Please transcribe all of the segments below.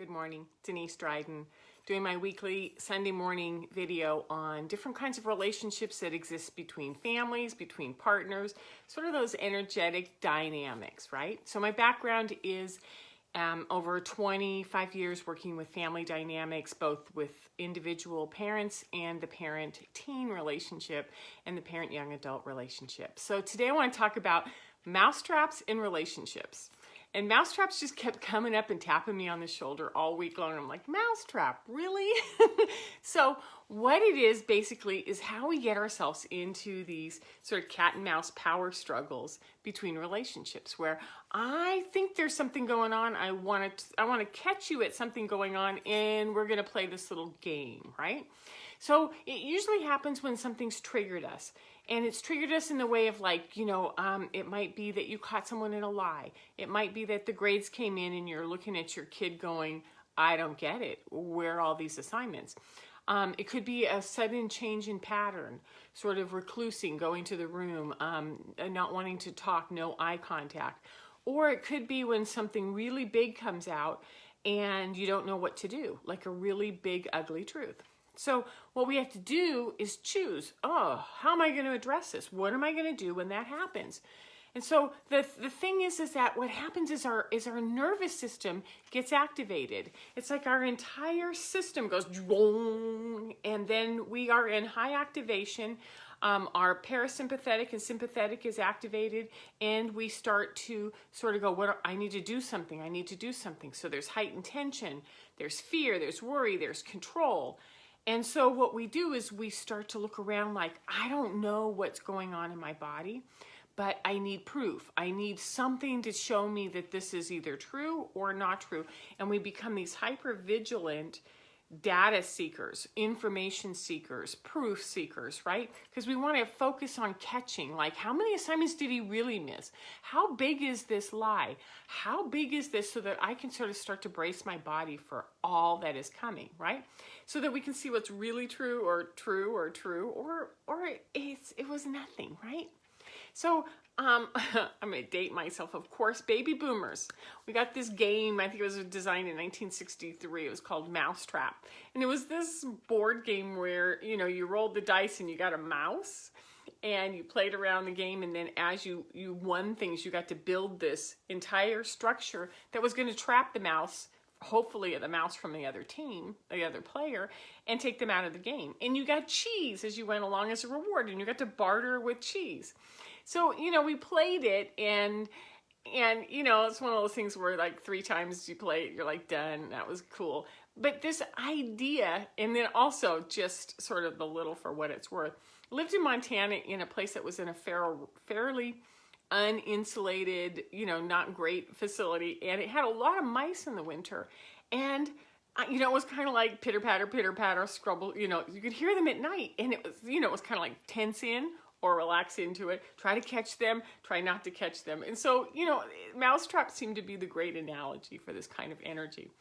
Good morning, Denise Dryden, doing my weekly Sunday morning video on different kinds of relationships that exist between families, between partners, sort of those energetic dynamics, right? So my background is over 25 years working with family dynamics, both with individual parents and the parent-teen relationship and the parent-young adult relationship. So today I want to talk about mousetraps in relationships. And Mousetraps just kept coming up and tapping me on the shoulder all week long. I'm like, mousetrap, really? So what it is basically is how we get ourselves into these sort of cat and mouse power struggles between relationships where I think there's something going on. I want to catch you at something going on, and we're going to play this little game, right? So it usually happens when something's triggered us. And it's triggered us in the way of like, it might be that you caught someone in a lie. It might be that the grades came in and you're looking at your kid going, I don't get it. Where are all these assignments? It could be a sudden change in pattern, sort of reclusing, going to the room, not wanting to talk, no eye contact. Or it could be when something really big comes out and you don't know what to do, like a really big, ugly truth. So what we have to do is choose, how am I going to address this? What am I going to do when that happens? And so the thing is that what happens is our nervous system gets activated. It's like our entire system goes, and then we are in high activation. Our parasympathetic and sympathetic is activated, and we start to sort of go, I need to do something. I need to do something. So there's heightened tension, there's fear, there's worry, there's control. And so what we do is we start to look around like, I don't know what's going on in my body, but I need proof. I need something to show me that this is either true or not true. And we become these hyper-vigilant data seekers, information seekers, proof seekers, right? Because we want to focus on catching, like how many assignments did he really miss? How big is this lie? How big is this, so that I can sort of start to brace my body for all that is coming, right? So that we can see what's really true or it was nothing, right? So I'm going to date myself, of course, baby boomers. We got this game, I think it was designed in 1963. It was called Mousetrap. And it was this board game where, you rolled the dice and you got a mouse and you played around the game. And then as you won things, you got to build this entire structure that was going to trap the mouse, hopefully the mouse from the other team, the other player, and take them out of the game. And you got cheese as you went along as a reward, and you got to barter with cheese. So, we played it, and it's one of those things where like 3 times you play it, you're like, done, that was cool. But this idea, and then also just sort of the little for what it's worth, lived in Montana in a place that was in a fairly uninsulated, not great facility, and it had a lot of mice in the winter, and it was kind of like pitter patter, scrubble, you could hear them at night, and it was, it was kind of like tense in or relax into it, try to catch them, try not to catch them. And so, mousetraps seem to be the great analogy for this kind of energy.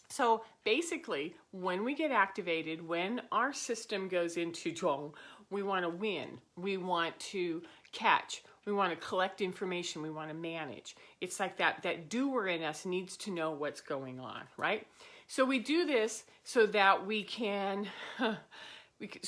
So basically, when we get activated, when our system goes into zhong, we want to win, we want to catch, we want to collect information, we want to manage. It's like that doer in us needs to know what's going on, right? So we do this so that we can,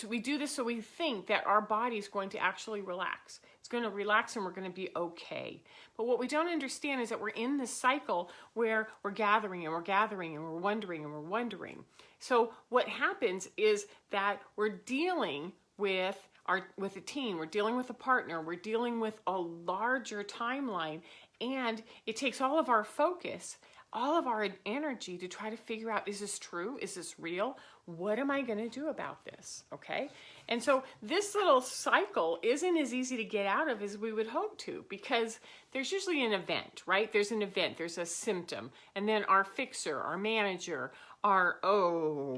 we do this so we think that our body is going to actually relax. It's going to relax and we're going to be okay. But what we don't understand is that we're in this cycle where we're gathering and we're gathering and we're wondering and we're wondering. So what happens is that we're dealing with a team, we're dealing with a partner, we're dealing with a larger timeline, and it takes all of our focus, all of our energy to try to figure out, is this true? Is this real? What am I going to do about this? Okay? And so this little cycle isn't as easy to get out of as we would hope to, because there's usually an event, right? There's an event, there's a symptom, and then our fixer, our manager, our,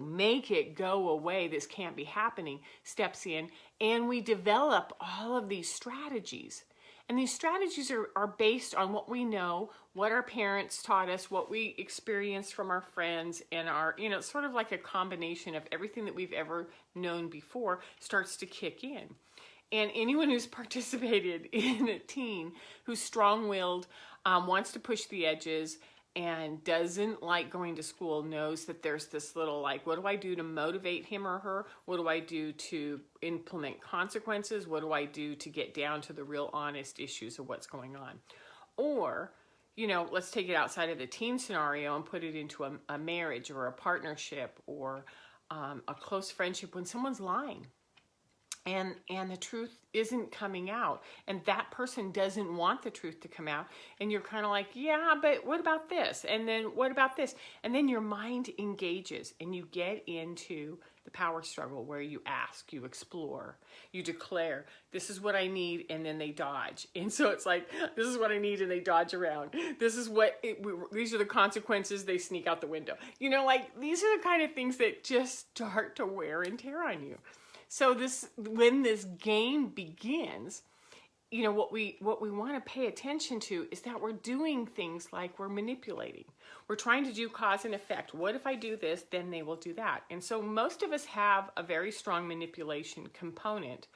make it go away, this can't be happening, steps in, and we develop all of these strategies. And these strategies are based on what we know, what our parents taught us, what we experienced from our friends, and our, it's sort of like a combination of everything that we've ever known before starts to kick in. And anyone who's participated in a teen who's strong-willed, wants to push the edges, and doesn't like going to school knows that there's this little like, what do I do to motivate him or her? What do I do to implement consequences? What do I do to get down to the real honest issues of what's going on? Or, you know, let's take it outside of the teen scenario and put it into a marriage or a partnership or a close friendship when someone's lying. And the truth isn't coming out, and that person doesn't want the truth to come out, and you're kind of like, yeah, but what about this? And then what about this? And then your mind engages, and you get into the power struggle where you ask, you explore, you declare, this is what I need, and then they dodge. And so it's like, this is what I need, and they dodge around. These are the consequences, they sneak out the window. You know, like, these are the kind of things that just start to wear and tear on you. So when this game begins, you know, what we want to pay attention to is that we're doing things like we're manipulating. We're trying to do cause and effect. What if I do this, then they will do that. And so most of us have a very strong manipulation component.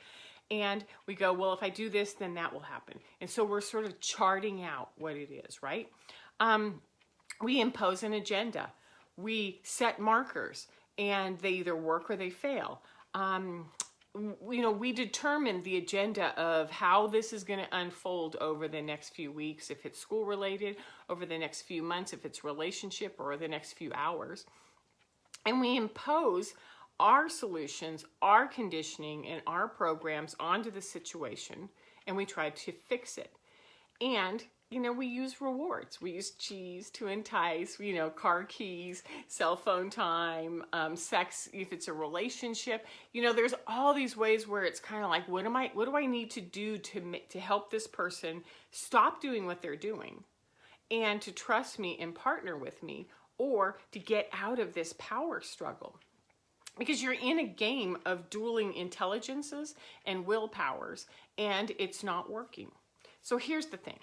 And we go, well, if I do this, then that will happen. And so we're sort of charting out what it is, right? We impose an agenda. We set markers, and they either work or they fail. You know, we determine the agenda of how this is going to unfold over the next few weeks, if it's school related, over the next few months, if it's relationship, or the next few hours. And we impose our solutions, our conditioning, and our programs onto the situation, and we try to fix it. And you know, we use rewards. We use cheese to entice, you know, car keys, cell phone time, sex, if it's a relationship. You know, there's all these ways where it's kind of like, what do I need to do to help this person stop doing what they're doing and to trust me and partner with me, or to get out of this power struggle? Because you're in a game of dueling intelligences and willpowers, and it's not working. So here's the thing.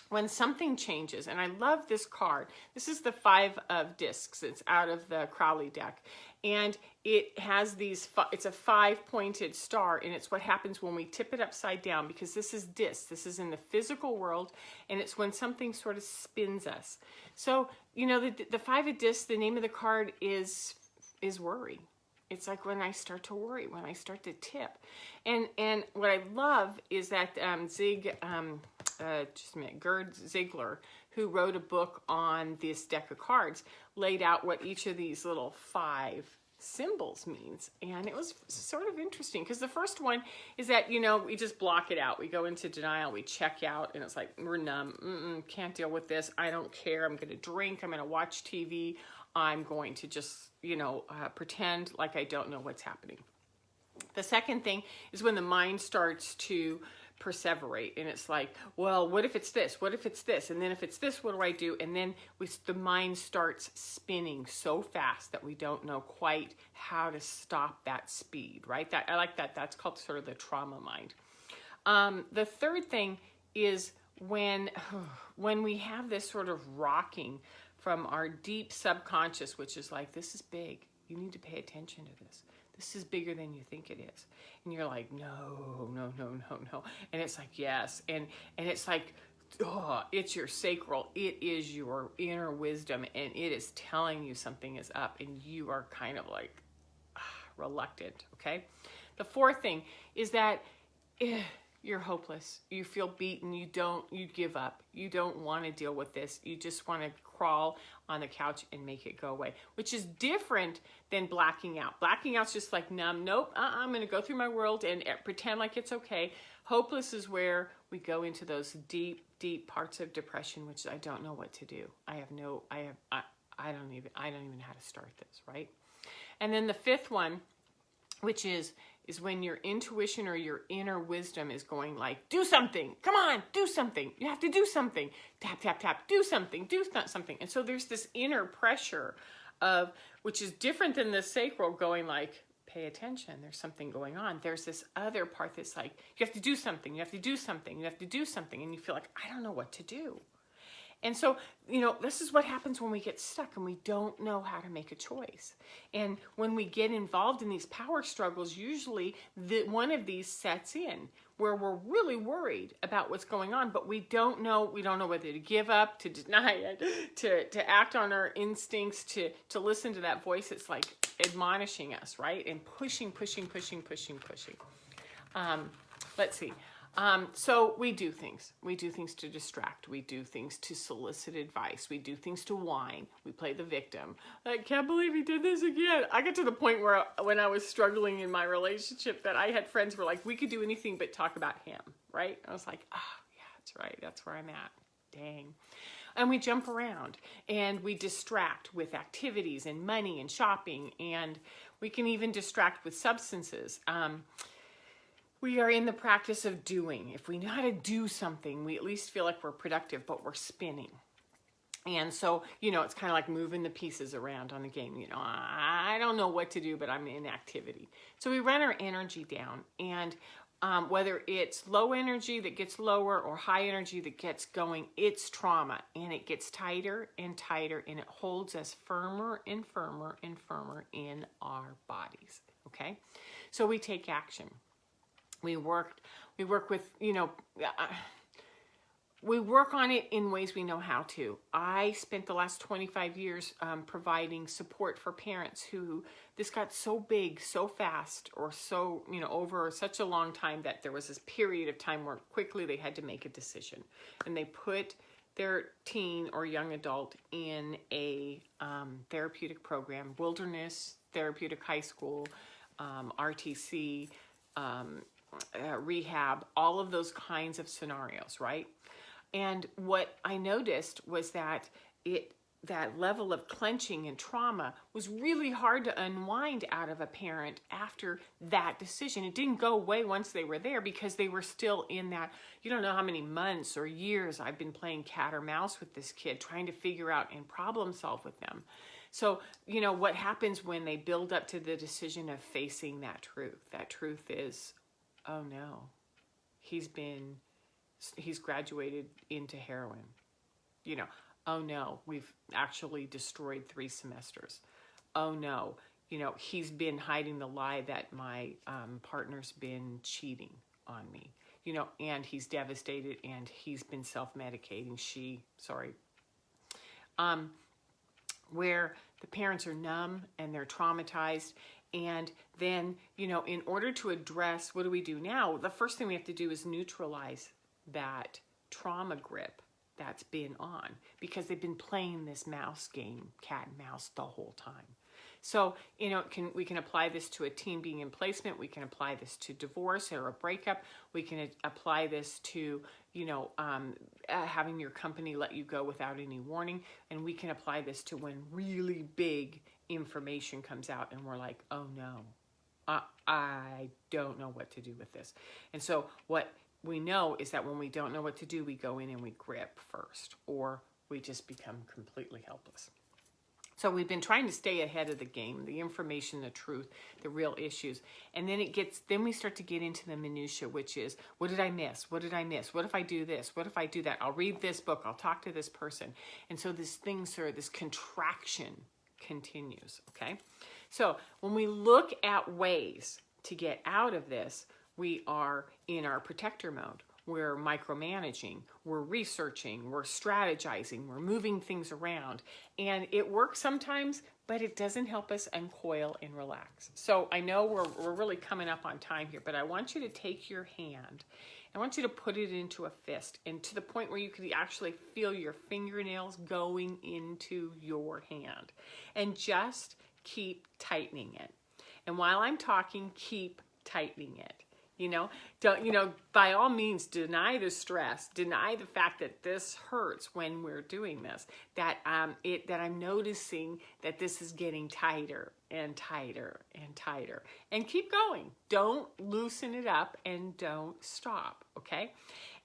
When something changes, and I love this card. This is the 5 of discs. It's out of the Crowley deck. And it has it's a 5-pointed star, and it's what happens when we tip it upside down, because this is discs. This is in the physical world, and it's when something sort of spins us. So, you know, the 5 of discs, the name of the card is worry. It's like when I start to worry, when I start to tip. And what I love is that Gerd Ziegler, who wrote a book on this deck of cards, laid out what each of these little 5 symbols means. And it was sort of interesting, because the first one is that, you know, we just block it out. We go into denial, we check out, and it's like, we're numb, can't deal with this, I don't care, I'm going to drink, I'm going to watch TV, I'm going to just, you know, pretend like I don't know what's happening. The second thing is when the mind starts to perseverate, and it's like, well, what if it's this? What if it's this? And then if it's this, what do I do? And then the mind starts spinning so fast that we don't know quite how to stop that speed, right? I like that. That's called sort of the trauma mind. The third thing is when we have this sort of rocking from our deep subconscious, which is like, this is big. You need to pay attention to this. This is bigger than you think it is. And you're like, no. And it's like, yes. And it's like, oh, it's your sacral. It is your inner wisdom. And it is telling you something is up. And you are kind of like reluctant, okay? The fourth thing is that you're hopeless. You feel beaten. You give up. You don't want to deal with this. You just want to crawl on the couch and make it go away, which is different than blacking out. Blacking out's just like numb. Nope, I'm going to go through my world and pretend like it's okay. Hopeless is where we go into those deep, deep parts of depression, which I don't know what to do. I don't even know how to start this, right? And then the fifth one, which is when your intuition or your inner wisdom is going like, do something, come on, do something. You have to do something. Tap, tap, tap, do something, do something. And so there's this inner pressure which is different than the sacral going like, pay attention, there's something going on. There's this other part that's like, you have to do something, you have to do something, you have to do something. And you feel like, I don't know what to do. And so, this is what happens when we get stuck and we don't know how to make a choice. And when we get involved in these power struggles, usually one of these sets in where we're really worried about what's going on, but we don't know whether to give up, to deny it, to act on our instincts, to listen to that voice that's like admonishing us, right? And pushing. Let's see. So we do things. We do things to distract. We do things to solicit advice. We do things to whine. We play the victim. I can't believe he did this again. I got to the point where when I was struggling in my relationship that I had friends who were like, we could do anything but talk about him, right? I was like, yeah, that's right. That's where I'm at. Dang. And we jump around and we distract with activities and money and shopping, and we can even distract with substances. We are in the practice of doing. If we know how to do something, we at least feel like we're productive, but we're spinning. And so, it's kind of like moving the pieces around on a game. I don't know what to do, but I'm in activity. So we run our energy down, and whether it's low energy that gets lower or high energy that gets going, it's trauma, and it gets tighter and tighter, and it holds us firmer and firmer and firmer in our bodies. Okay? So we take action. We work with, we work on it in ways we know how to. I spent the last 25 years providing support for parents who this got so big, so fast, or so, over such a long time that there was this period of time where quickly they had to make a decision. And they put their teen or young adult in a therapeutic program, Wilderness Therapeutic High School, RTC, rehab, all of those kinds of scenarios, right? And what I noticed was that that level of clenching and trauma was really hard to unwind out of a parent after that decision. It didn't go away once they were there because they were still in that, you don't know how many months or years I've been playing cat or mouse with this kid, trying to figure out and problem solve with them. So, what happens when they build up to the decision of facing that truth? That truth is, oh no, he's graduated into heroin. Oh no, we've actually destroyed 3 semesters. Oh no, he's been hiding the lie that my partner's been cheating on me. And he's devastated and he's been self-medicating. Where the parents are numb and they're traumatized. And then, in order to address, what do we do now? The first thing we have to do is neutralize that trauma grip that's been on, because they've been playing this mouse game, cat and mouse, the whole time. So, we can apply this to a teen being in placement. We can apply this to divorce or a breakup. We can apply this to, having your company let you go without any warning. And we can apply this to when really big information comes out and we're like, oh no, I don't know what to do with this. And so what we know is that when we don't know what to do, we go in and we grip first, or we just become completely helpless. So we've been trying to stay ahead of the game, the information, the truth, the real issues. And then then we start to get into the minutia, which is, what did I miss? What did I miss? What if I do this? What if I do that? I'll read this book. I'll talk to this person. And so this contraction continues, okay? So when we look at ways to get out of this, we are in our protector mode. We're micromanaging, we're researching, we're strategizing, we're moving things around. And it works sometimes, but it doesn't help us uncoil and relax. So I know we're really coming up on time here, but I want you to take your hand. I want you to put it into a fist, and to the point where you could actually feel your fingernails going into your hand. And just keep tightening it. And while I'm talking, keep tightening it. By all means, deny the stress, deny the fact that this hurts when we're doing this, that I'm noticing that this is getting tighter and tighter and tighter, and keep going. Don't loosen it up and don't stop. Okay.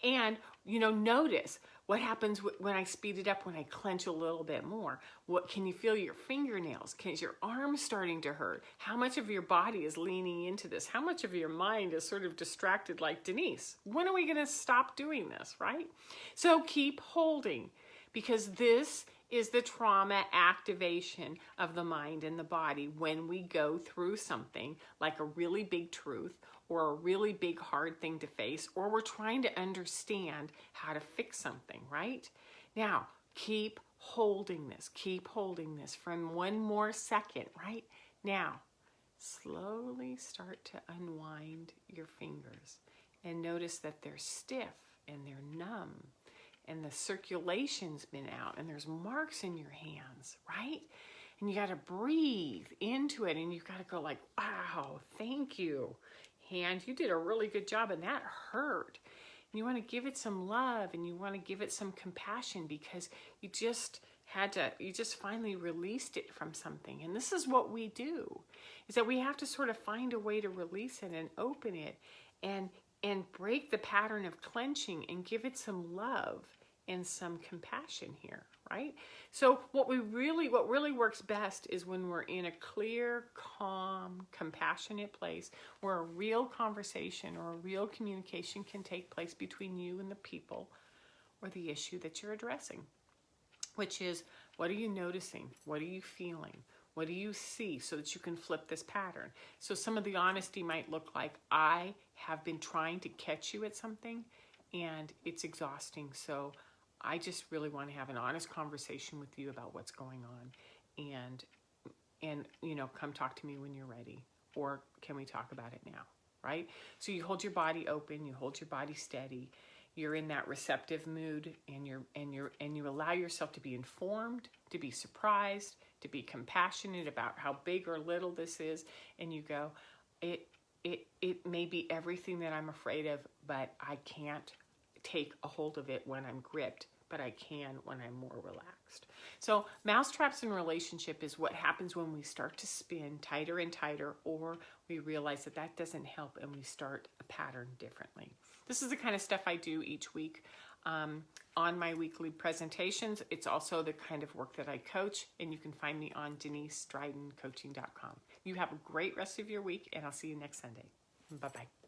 And, notice what happens when I speed it up, when I clench a little bit more. What can you feel your fingernails? Is your arm starting to hurt? How much of your body is leaning into this? How much of your mind is sort of distracted like Denise? When are we going to stop doing this, right? So keep holding. because this is the trauma activation of the mind and the body when we go through something like a really big truth or a really big hard thing to face, or we're trying to understand how to fix something, right? Now, keep holding this for one more second, right? Now, slowly start to unwind your fingers and notice that they're stiff and they're numb and the circulation's been out and there's marks in your hands, right? And you got to breathe into it and you've got to go like, wow, thank you. Hand, you did a really good job and that hurt. And you want to give it some love and you want to give it some compassion because you just finally released it from something. And this is what we do, is that we have to sort of find a way to release it and open it and break the pattern of clenching and give it some love and some compassion here, right? So what really works best is when we're in a clear, calm, compassionate place where a real conversation or a real communication can take place between you and the people or the issue that you're addressing, which is, what are you noticing? What are you feeling? What do you see, so that you can flip this pattern? So some of the honesty might look like, I have been trying to catch you at something and it's exhausting. So I just really want to have an honest conversation with you about what's going on, and you know, come talk to me when you're ready, or can we talk about it now, right? So you hold your body open, you hold your body steady, you're in that receptive mood, and you allow yourself to be informed, to be surprised, to be compassionate about how big or little this is, and you go, it may be everything that I'm afraid of, but I can't take a hold of it when I'm gripped, but I can when I'm more relaxed. So mousetraps in relationship is what happens when we start to spin tighter and tighter, or we realize that that doesn't help and we start a pattern differently. This is the kind of stuff I do each week on my weekly presentations. It's also the kind of work that I coach, and you can find me on DeniseStridenCoaching.com. You have a great rest of your week, and I'll see you next Sunday. Bye-bye.